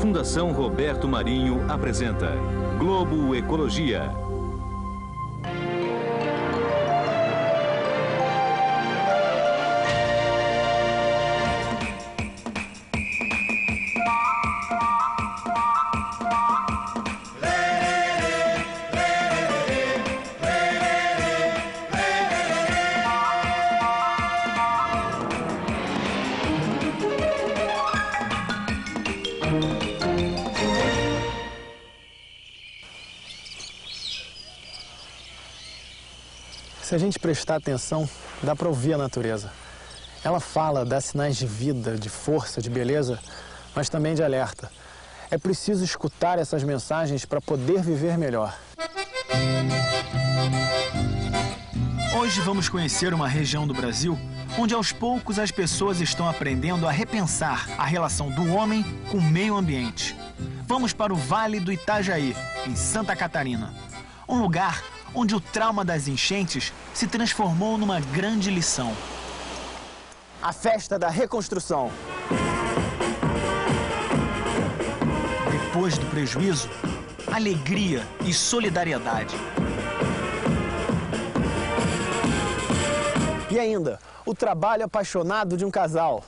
Fundação Roberto Marinho apresenta Globo Ecologia. Se a gente prestar atenção, dá para ouvir a natureza. Ela fala, dá sinais de vida, de força, de beleza, mas também de alerta. É preciso escutar essas mensagens para poder viver melhor. Hoje vamos conhecer uma região do Brasil onde aos poucos as pessoas estão aprendendo a repensar a relação do homem com o meio ambiente. Vamos para o Vale do Itajaí, em Santa Catarina. Um lugar onde o trauma das enchentes se transformou numa grande lição. A festa da reconstrução. Depois do prejuízo, alegria e solidariedade. E ainda, o trabalho apaixonado de um casal.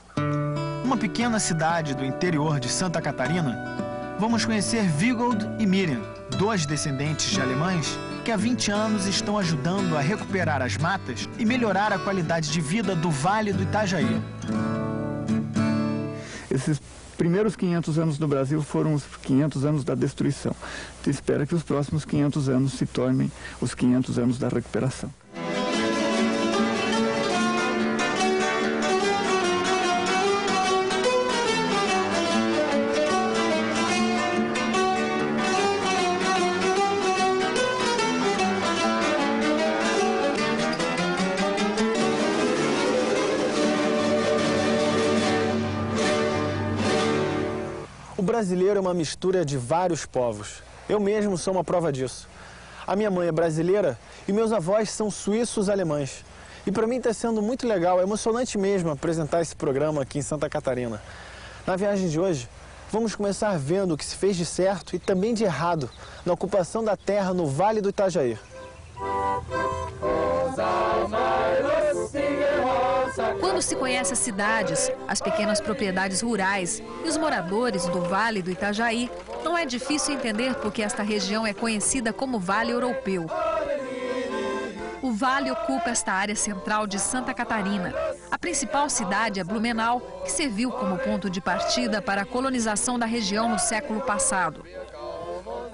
Uma pequena cidade do interior de Santa Catarina, vamos conhecer Wiggold e Miriam, dois descendentes de alemães que há 20 anos estão ajudando a recuperar as matas e melhorar a qualidade de vida do Vale do Itajaí. Esses primeiros 500 anos no Brasil foram os 500 anos da destruição. Se espera que os próximos 500 anos se tornem os 500 anos da recuperação. O brasileiro é uma mistura de vários povos. Eu mesmo sou uma prova disso. A minha mãe é brasileira e meus avós são suíços alemães. E para mim está sendo muito legal, é emocionante mesmo apresentar esse programa aqui em Santa Catarina. Na viagem de hoje, vamos começar vendo o que se fez de certo e também de errado na ocupação da terra no Vale do Itajaí. Quando se conhece as cidades, as pequenas propriedades rurais e os moradores do Vale do Itajaí, não é difícil entender por que esta região é conhecida como Vale Europeu. O vale ocupa esta área central de Santa Catarina. A principal cidade é Blumenau, que serviu como ponto de partida para a colonização da região no século passado.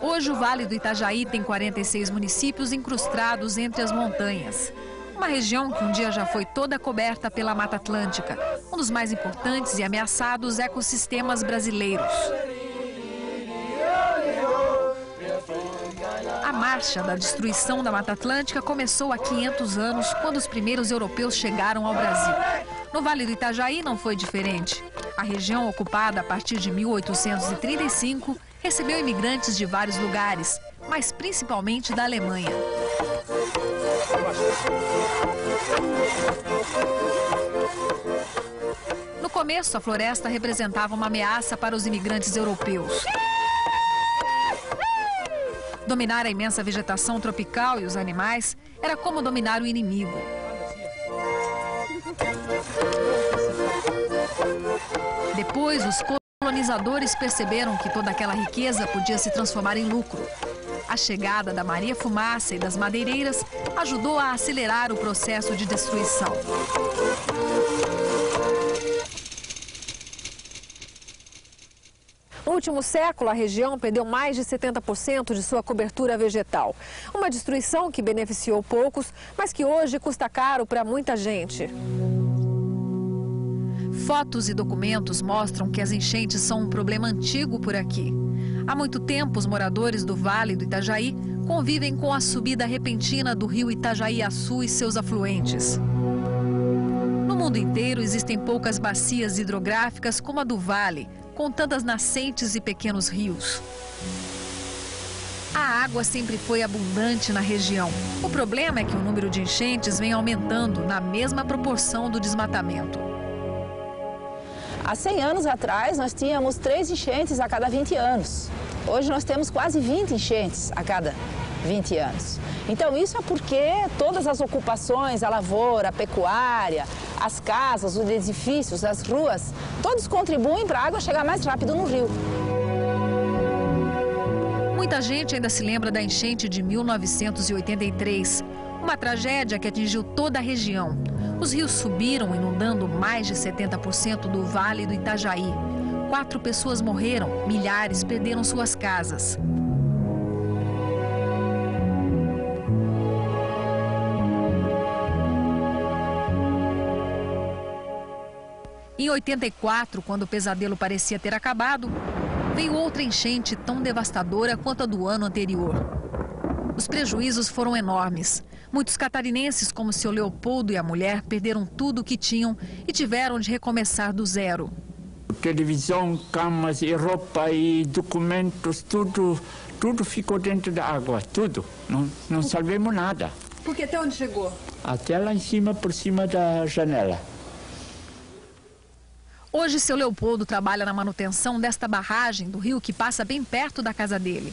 Hoje o Vale do Itajaí tem 46 municípios incrustados entre as montanhas. Uma região que um dia já foi toda coberta pela Mata Atlântica, um dos mais importantes e ameaçados ecossistemas brasileiros. A marcha da destruição da Mata Atlântica começou há 500 anos, quando os primeiros europeus chegaram ao Brasil. No Vale do Itajaí não foi diferente. A região, ocupada a partir de 1835, recebeu imigrantes de vários lugares, mas principalmente da Alemanha. No começo, a floresta representava uma ameaça para os imigrantes europeus. Dominar a imensa vegetação tropical e os animais era como dominar o inimigo. Depois, os colonizadores perceberam que toda aquela riqueza podia se transformar em lucro. A chegada da Maria Fumaça e das madeireiras ajudou a acelerar o processo de destruição. No último século, a região perdeu mais de 70% de sua cobertura vegetal. Uma destruição que beneficiou poucos, mas que hoje custa caro para muita gente. Fotos e documentos mostram que as enchentes são um problema antigo por aqui. Há muito tempo, os moradores do Vale do Itajaí convivem com a subida repentina do rio Itajaí-Açu e seus afluentes. No mundo inteiro, existem poucas bacias hidrográficas como a do Vale, com tantas nascentes e pequenos rios. A água sempre foi abundante na região. O problema é que o número de enchentes vem aumentando na mesma proporção do desmatamento. Há 100 anos atrás, nós tínhamos 3 enchentes a cada 20 anos. Hoje nós temos quase 20 enchentes a cada 20 anos. Então isso é porque todas as ocupações, a lavoura, a pecuária, as casas, os edifícios, as ruas, todos contribuem para a água chegar mais rápido no rio. Muita gente ainda se lembra da enchente de 1983, uma tragédia que atingiu toda a região. Os rios subiram, inundando mais de 70% do Vale do Itajaí. 4 pessoas morreram, milhares perderam suas casas. Em 84, quando o pesadelo parecia ter acabado, veio outra enchente tão devastadora quanto a do ano anterior. Os prejuízos foram enormes. Muitos catarinenses, como seu Leopoldo e a mulher, perderam tudo o que tinham e tiveram de recomeçar do zero. Televisão, camas e roupa e documentos, tudo ficou dentro da água, tudo. Não salvemos nada. Porque até onde chegou? Até lá em cima, por cima da janela. Hoje, seu Leopoldo trabalha na manutenção desta barragem do rio que passa bem perto da casa dele.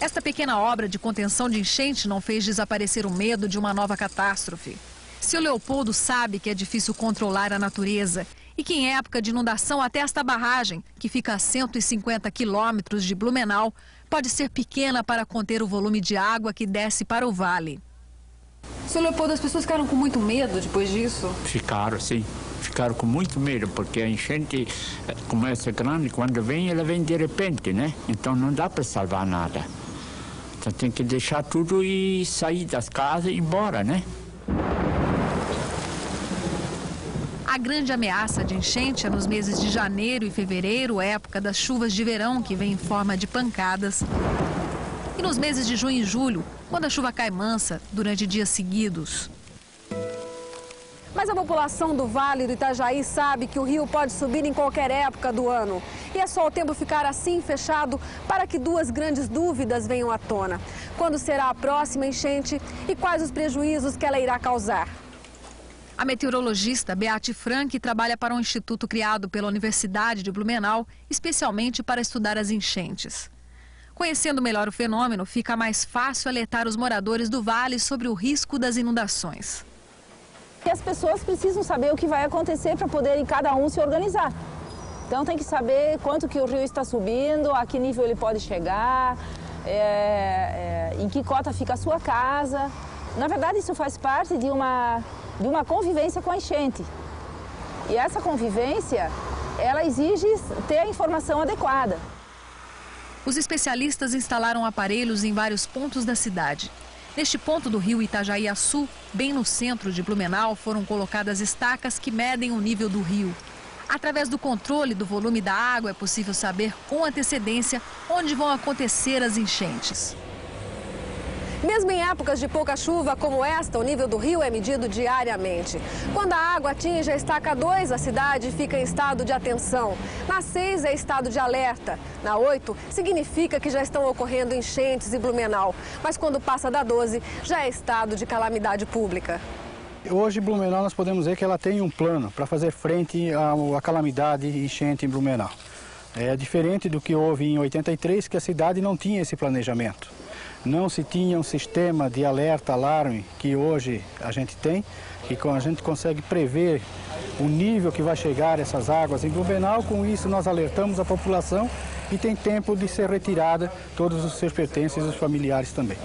Esta pequena obra de contenção de enchente não fez desaparecer o medo de uma nova catástrofe. Seu Leopoldo sabe que é difícil controlar a natureza e que em época de inundação até esta barragem, que fica a 150 quilômetros de Blumenau, pode ser pequena para conter o volume de água que desce para o vale. Seu Leopoldo, as pessoas ficaram com muito medo depois disso? Ficaram, sim. Ficaram com muito medo, porque a enchente, como essa grande, quando vem, ela vem de repente, né? Então não dá para salvar nada. Então tem que deixar tudo e sair das casas e ir embora, né? A grande ameaça de enchente é nos meses de janeiro e fevereiro, época das chuvas de verão, que vem em forma de pancadas. E nos meses de junho e julho, quando a chuva cai mansa durante dias seguidos. Mas a população do Vale do Itajaí sabe que o rio pode subir em qualquer época do ano. E é só o tempo ficar assim fechado para que 2 grandes dúvidas venham à tona. Quando será a próxima enchente e quais os prejuízos que ela irá causar? A meteorologista Beate Frank trabalha para um instituto criado pela Universidade de Blumenau, especialmente para estudar as enchentes. Conhecendo melhor o fenômeno, fica mais fácil alertar os moradores do vale sobre o risco das inundações. E as pessoas precisam saber o que vai acontecer para poderem cada um se organizar. Então tem que saber quanto que o rio está subindo, a que nível ele pode chegar, em que cota fica a sua casa. Na verdade, isso faz parte de uma convivência com a enchente. E essa convivência, ela exige ter a informação adequada. Os especialistas instalaram aparelhos em vários pontos da cidade. Neste ponto do rio Itajaí-Açu, bem no centro de Blumenau, foram colocadas estacas que medem o nível do rio. Através do controle do volume da água, é possível saber com antecedência onde vão acontecer as enchentes. Mesmo em épocas de pouca chuva como esta, o nível do rio é medido diariamente. Quando a água atinge a estaca 2, a cidade fica em estado de atenção. Na 6 é estado de alerta. Na 8, significa que já estão ocorrendo enchentes em Blumenau. Mas quando passa da 12, já é estado de calamidade pública. Hoje, Blumenau, nós podemos dizer que ela tem um plano para fazer frente à calamidade enchente em Blumenau. É diferente do que houve em 83, que a cidade não tinha esse planejamento. Não se tinha um sistema de alerta, alarme, que hoje a gente tem, e a gente consegue prever o nível que vai chegar essas águas em Blumenau. Com isso, nós alertamos a população e tem tempo de ser retirada todos os seus pertences e os familiares também.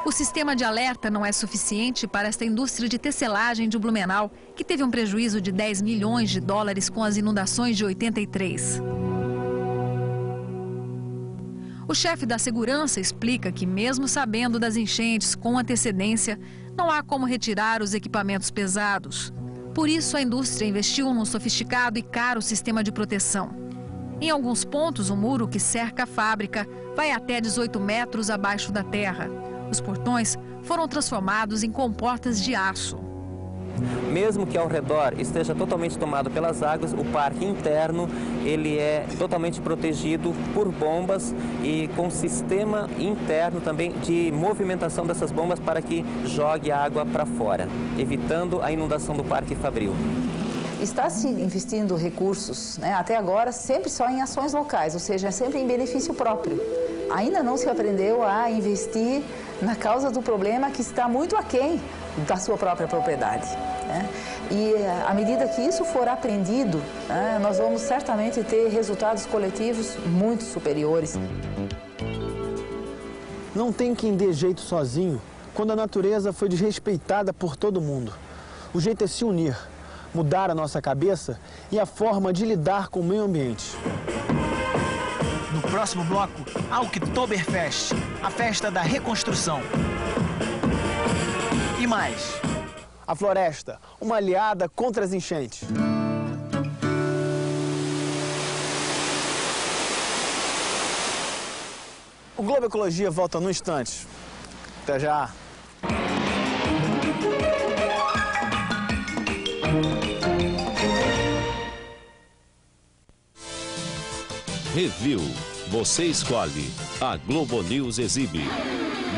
O sistema de alerta não é suficiente para esta indústria de tecelagem de Blumenau, que teve um prejuízo de 10 milhões de dólares com as inundações de 83. O chefe da segurança explica que, mesmo sabendo das enchentes com antecedência, não há como retirar os equipamentos pesados. Por isso, a indústria investiu num sofisticado e caro sistema de proteção. Em alguns pontos, o muro que cerca a fábrica vai até 18 metros abaixo da terra. Os portões foram transformados em comportas de aço. mesmo que ao redor esteja totalmente tomado pelas águas, o parque interno ele é totalmente protegido por bombas e com sistema interno também de movimentação dessas bombas para que jogue a água para fora, evitando a inundação do Parque Fabril. Está se investindo recursos, né, até agora, sempre só em ações locais, ou seja, sempre em benefício próprio. Ainda não se aprendeu a investir na causa do problema que está muito aquém da sua própria propriedade, né? E à medida que isso for aprendido, né, nós vamos certamente ter resultados coletivos muito superiores. Não tem quem dê jeito sozinho quando a natureza foi desrespeitada por todo mundo. O jeito é se unir, mudar a nossa cabeça e a forma de lidar com o meio ambiente. No próximo bloco, a Oktoberfest, a festa da reconstrução. E mais. A floresta, uma aliada contra as enchentes. O Globo Ecologia volta no instante. Até já. Review. Você escolhe. A Globo News exibe.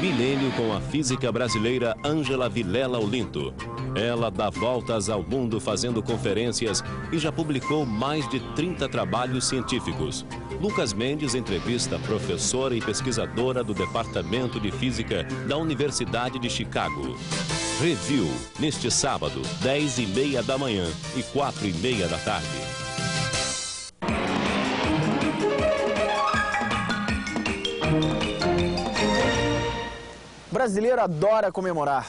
Milênio com a física brasileira Ângela Vilela Olinto. Ela dá voltas ao mundo fazendo conferências e já publicou mais de 30 trabalhos científicos. Lucas Mendes entrevista a professora e pesquisadora do Departamento de Física da Universidade de Chicago. Review, neste sábado, 10h30 da manhã e 4h30 da tarde. O brasileiro adora comemorar.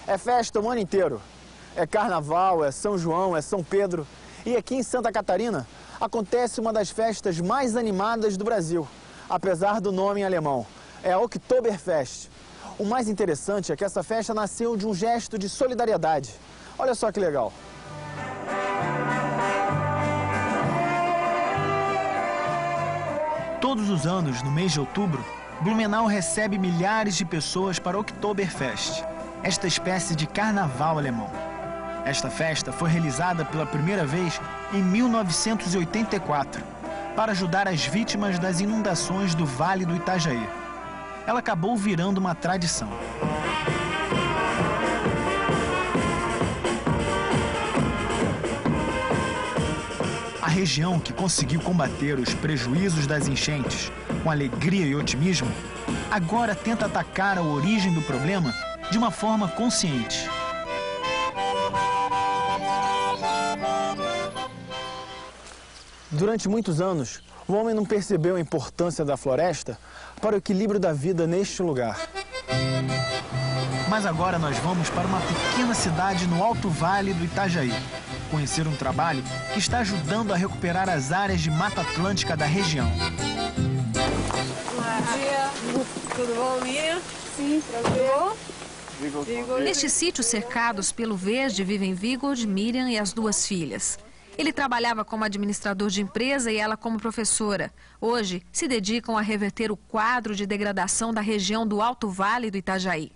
É festa o ano inteiro. É carnaval, é São João, é São Pedro. E aqui em Santa Catarina acontece uma das festas mais animadas do Brasil, apesar do nome em alemão. É a Oktoberfest. O mais interessante é que essa festa nasceu de um gesto de solidariedade. Olha só que legal. Todos os anos, no mês de outubro, Blumenau recebe milhares de pessoas para o Oktoberfest, esta espécie de carnaval alemão. Esta festa foi realizada pela primeira vez em 1984, para ajudar as vítimas das inundações do Vale do Itajaí. Ela acabou virando uma tradição. A região que conseguiu combater os prejuízos das enchentes com alegria e otimismo, agora tenta atacar a origem do problema de uma forma consciente. Durante muitos anos, o homem não percebeu a importância da floresta para o equilíbrio da vida neste lugar. Mas agora nós vamos para uma pequena cidade no Alto Vale do Itajaí, conhecer um trabalho que está ajudando a recuperar as áreas de Mata Atlântica da região. Bom dia, tudo bom, Miriam? Sim, tranquilo. Neste sítio cercados pelo verde vivem Vigold, Miriam e as duas filhas. Ele trabalhava como administrador de empresa e ela como professora. Hoje, se dedicam a reverter o quadro de degradação da região do Alto Vale do Itajaí.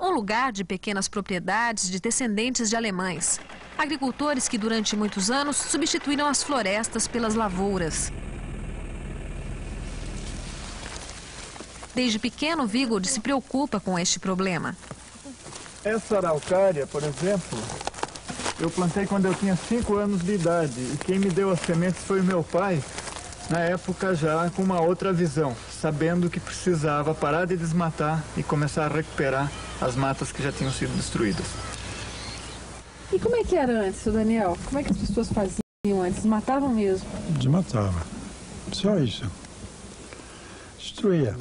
Um lugar de pequenas propriedades de descendentes de alemães. Agricultores que durante muitos anos substituíram as florestas pelas lavouras. Desde pequeno, Vigold se preocupa com este problema. Essa araucária, por exemplo, eu plantei quando eu tinha 5 anos de idade. E quem me deu as sementes foi o meu pai, na época já com uma outra visão, sabendo que precisava parar de desmatar e começar a recuperar as matas que já tinham sido destruídas. E como é que era antes, seu Daniel? Como é que as pessoas faziam antes? Matavam mesmo? Desmatava. Só isso. Destruía.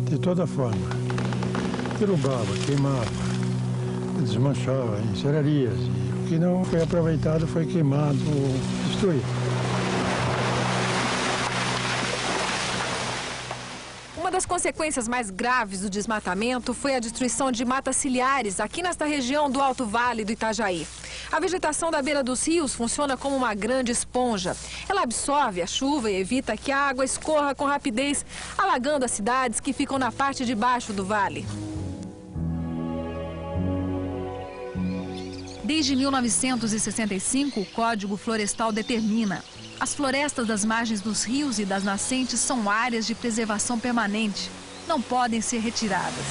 De toda forma. Derrubava, queimava, desmanchava em serrarias. E o que não foi aproveitado foi queimado ou destruído. Uma das consequências mais graves do desmatamento foi a destruição de matas ciliares aqui nesta região do Alto Vale do Itajaí. A vegetação da beira dos rios funciona como uma grande esponja. Ela absorve a chuva e evita que a água escorra com rapidez, alagando as cidades que ficam na parte de baixo do vale. Desde 1965, o Código Florestal determina: as florestas das margens dos rios e das nascentes são áreas de preservação permanente, não podem ser retiradas.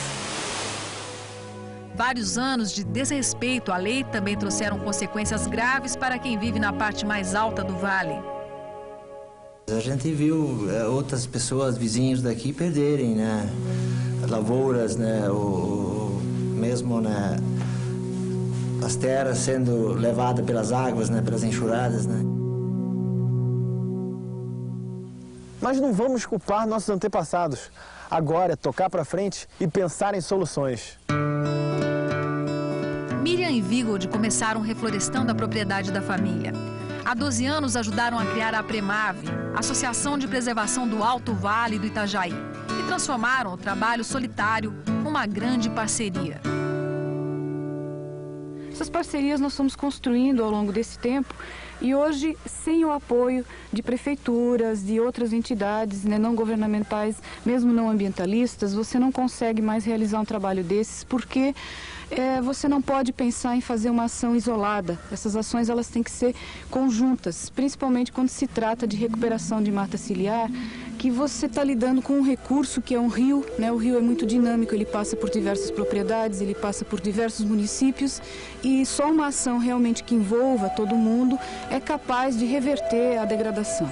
Vários anos de desrespeito à lei também trouxeram consequências graves para quem vive na parte mais alta do vale. A gente viu outras pessoas, vizinhos daqui, perderem, né, lavouras, né, mesmo, né, as terras sendo levadas pelas águas, né, pelas enxurradas, né. Mas não vamos culpar nossos antepassados. Agora é tocar para frente e pensar em soluções. Miriam e Vigold começaram reflorestando a propriedade da família. Há 12 anos ajudaram a criar a Premave, Associação de Preservação do Alto Vale do Itajaí, e transformaram o trabalho solitário numa grande parceria. Essas parcerias nós fomos construindo ao longo desse tempo e hoje, sem o apoio de prefeituras, de outras entidades, né, não governamentais, mesmo não ambientalistas, você não consegue mais realizar um trabalho desses porque você não pode pensar em fazer uma ação isolada. Essas ações elas têm que ser conjuntas, principalmente quando se trata de recuperação de mata ciliar, que você está lidando com um recurso que é um rio, né? O rio é muito dinâmico, ele passa por diversas propriedades, ele passa por diversos municípios e só uma ação realmente que envolva todo mundo é capaz de reverter a degradação.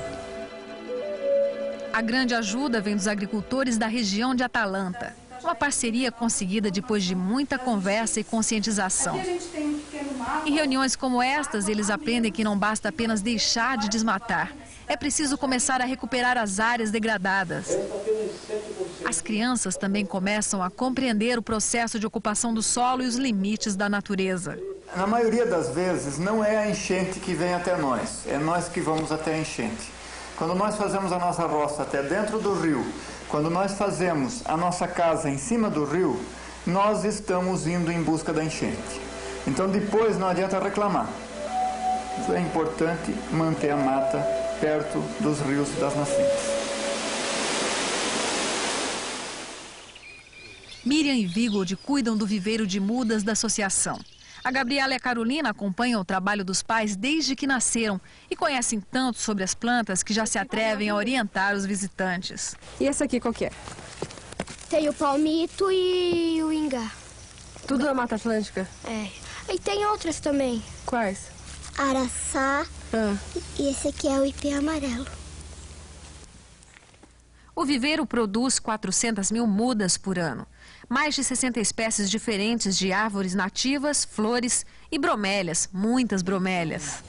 A grande ajuda vem dos agricultores da região de Atalanta. Uma parceria conseguida depois de muita conversa e conscientização. Em reuniões como estas, eles aprendem que não basta apenas deixar de desmatar. É preciso começar a recuperar as áreas degradadas. As crianças também começam a compreender o processo de ocupação do solo e os limites da natureza. Na maioria das vezes, não é a enchente que vem até nós, é nós que vamos até a enchente. Quando nós fazemos a nossa roça até dentro do rio, quando nós fazemos a nossa casa em cima do rio, nós estamos indo em busca da enchente. Então depois não adianta reclamar. É importante manter a mata perto dos rios e das nascentes. Miriam e Vigold cuidam do viveiro de mudas da associação. A Gabriela e a Carolina acompanham o trabalho dos pais desde que nasceram e conhecem tanto sobre as plantas que já se atrevem a orientar os visitantes. E essa aqui qual que é? Tem o palmito e o ingá. Tudo da Mata Atlântica? É. E tem outras também. Quais? Araçá e esse aqui é o ipê amarelo. O viveiro produz 400 mil mudas por ano. Mais de 60 espécies diferentes de árvores nativas, flores e bromélias, muitas bromélias.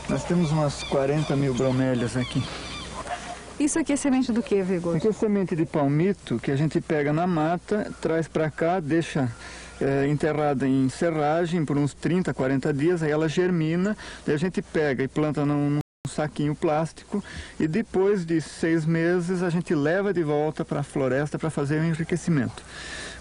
Nós temos umas 40 mil bromélias aqui. Isso aqui é semente do que, Vigold? Aqui é semente de palmito que a gente pega na mata, traz para cá, deixa enterrada em serragem por uns 30, 40 dias, aí ela germina, daí a gente pega e planta num saquinho plástico e depois de 6 meses a gente leva de volta para a floresta para fazer o enriquecimento.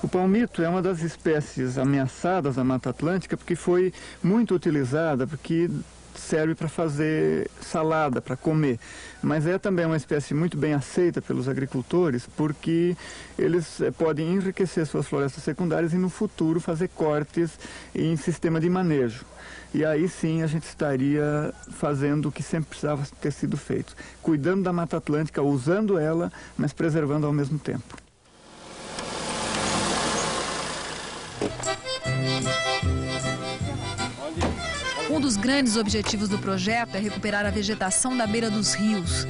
O palmito é uma das espécies ameaçadas da Mata Atlântica porque foi muito utilizada, porque serve para fazer salada, para comer. Mas é também uma espécie muito bem aceita pelos agricultores porque eles podem enriquecer suas florestas secundárias e no futuro fazer cortes em sistema de manejo. E aí sim a gente estaria fazendo o que sempre precisava ter sido feito. Cuidando da Mata Atlântica, usando ela, mas preservando ao mesmo tempo. Um dos grandes objetivos do projeto é recuperar a vegetação da beira dos rios.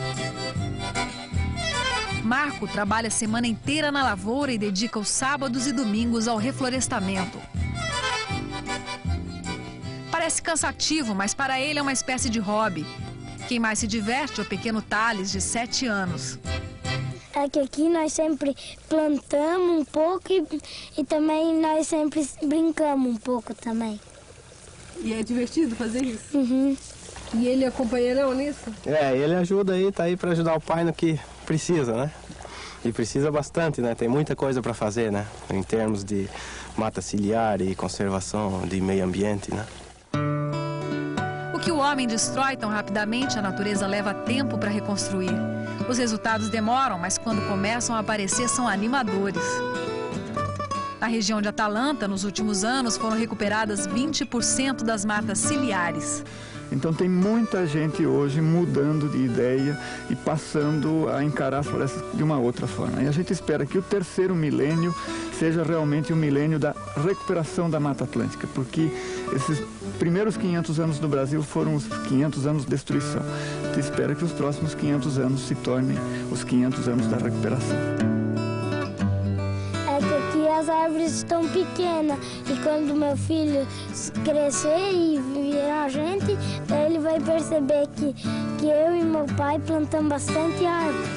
Marco trabalha a semana inteira na lavoura e dedica os sábados e domingos ao reflorestamento. Parece cansativo, mas para ele é uma espécie de hobby. Quem mais se diverte é o pequeno Thales, de 7 anos. É que aqui nós sempre plantamos um pouco e também nós sempre brincamos um pouco também. E é divertido fazer isso? Uhum. E ele é companheirão nisso? Ele ajuda aí, tá aí para ajudar o pai no que precisa, né? E precisa bastante, né? Tem muita coisa para fazer, né? Em termos de mata ciliar e conservação de meio ambiente, né? O que o homem destrói tão rapidamente, a natureza leva tempo para reconstruir. Os resultados demoram, mas quando começam a aparecer são animadores. Na região de Atalanta, nos últimos anos, foram recuperadas 20% das matas ciliares. Então tem muita gente hoje mudando de ideia e passando a encarar as florestas de uma outra forma. E a gente espera que o terceiro milênio seja realmente o milênio da recuperação da Mata Atlântica, porque esses primeiros 500 anos do Brasil foram os 500 anos de destruição. A gente espera que os próximos 500 anos se tornem os 500 anos da recuperação. As árvores estão pequenas e quando meu filho crescer e virar gente, daí ele vai perceber que eu e meu pai plantamos bastante árvores.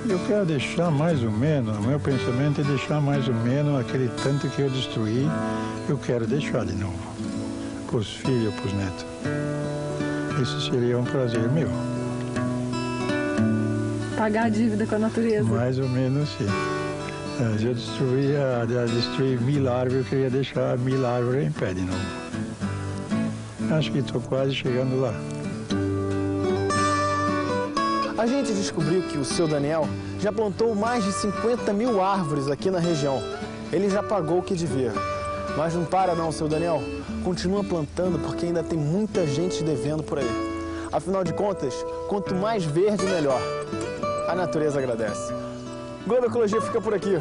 Eu quero deixar mais ou menos, o meu pensamento é deixar mais ou menos aquele tanto que eu destruí, eu quero deixar de novo, para os filhos, para os netos. Isso seria um prazer meu. Pagar a dívida com a natureza. Mais ou menos, sim. Se eu destruir 1000 árvores, eu queria deixar 1000 árvores em pé de novo. Acho que estou quase chegando lá. A gente descobriu que o seu Daniel já plantou mais de 50 mil árvores aqui na região. Ele já pagou o que devia. Mas não para não, seu Daniel. Continua plantando porque ainda tem muita gente devendo por aí. Afinal de contas, quanto mais verde, melhor. A natureza agradece. Globo Ecologia fica por aqui.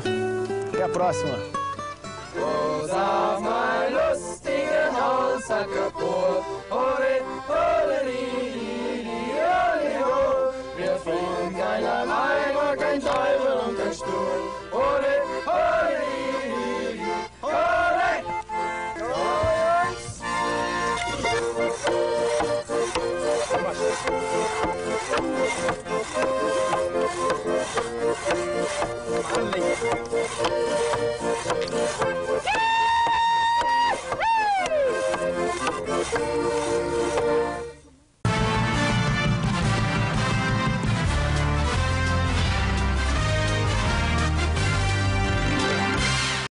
Até a próxima. Kein Teufel und kein Sturm.